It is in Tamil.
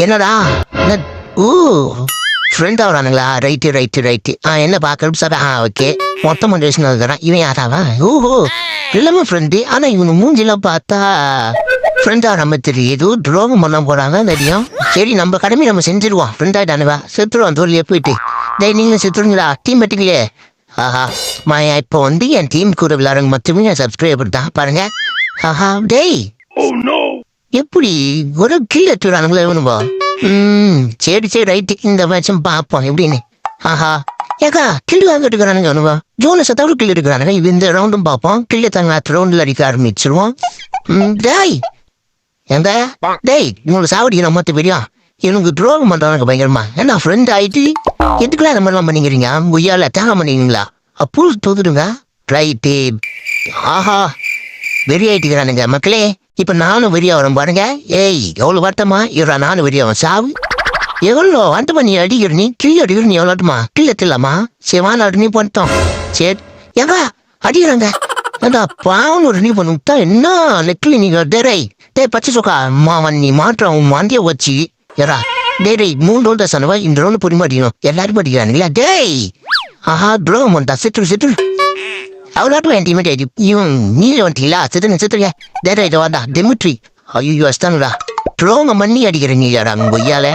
என்னடா ஓ ஃப்ரெண்ட் ஆகிறானுங்களா? ரைட்டு. என்ன பார்க்கறது சார்? ஓகே. மொத்தம் மண்டேஷன் இருக்கிறான். இவன் யாராவா? ஓஹோ எல்லாமே ஃப்ரெண்டு. ஆனால் இவனு மூஞ்சிலாம் பார்த்தா ஃப்ரெண்டாக நம்ம தெரியும். ஏதோ துரோகம் பண்ண போகிறாங்க தெரியும். சரி நம்ம கடமை நம்ம செஞ்சிருவோம். ஃப்ரெண்டாயிட்டானுவா செத்துருவான் தோல்லையே போயிட்டு. டேய் நீங்களும் செத்துருங்களா? டீம் பட்டிக்கலையே. ஆஹா மாயா இப்போ என் டீம் கூட விளையாடுங்க மட்டுமே என் சப்ஸ்கிரைபர் தான் பாருங்க. ஆஹா டேய் எப்படி ஒரு கீழே எடுத்துறானுங்களே வேணும்பா. சரி ரைட்டு. இந்த மேட்சும் பார்ப்போம் எப்படின்னு. ஆஹா ஏக்கா கில்லு வாங்கிட்டு இருக்கிறானுங்க வேணுவா. ஜோனஸை தவிர கில்லு இருக்கிறானுங்க. இது இந்த ரவுண்டும் பார்ப்போம். கில்லை தாங்க அடுத்த ரவுண்டில் அடிக்க ஆரம்பிச்சிருவோம். டேய் எங்க டேய் இவங்களுக்கு சாவடி நம்ம தெரியும். இவனுக்கு துரோகம் பண்றாங்க பயங்கரமா. ஏன்னா ஃப்ரெண்ட் ஆயிட்டு எதுக்குலாம் இந்த மாதிரிலாம் பண்ணிக்கிறீங்க? உய்யால தேங்க பண்ணிக்கிறீங்களா? அப்போ தோதுடுங்க. ரைட்டு. ஆஹா வெறி ஆயிட்டுக்கிறானுங்க மக்களே. இப்ப நானும் வெறியா வரேன் பாருங்க. ஏய் எவ்வளவு வருத்தமா இருறா. நானும் வெறியா வரேன். சாவு எவ்வளோ வருத்தமா நீ அடிக்கிற. நீ கிள்ளி அடிக்கிற. நீ எவ்வளோ வருத்தமா கிள்ள தில்லாமா? சிவான அடி நீ பண்ணிட்டோம். சரி எங்க அடிக்கிறாங்க. ஏண்டா பாவம் ஒரு நீ பண்ணிட்டா என்ன நெக்லி நீங்க டேரை டே பச்சை சொக்கா மாவன் நீ மாற்றம் உன் மாந்திய வச்சு ஏரா டேரை 3 ரவுண்ட் தான் சொன்னவா. இந்த ரவுண்டு பொறுமை அடிக்கணும். எல்லாரும் அடிக்கிறானுங்களா? டேய் ஆஹா துரோகம் பண்ணிட்டா. சிட்டு அவ்வளோட்டும் என் டீமேட் ஆயிடுச்சு. இவன் நீல வந்துட்டீங்களா? சித்துங்க டேரா இதை வாடா டெமிட்ரி. ஐயோ அஸ்தானுடா துரோகம் பண்ணி அடிக்கிற நீ யாரா உங்க ஐயால.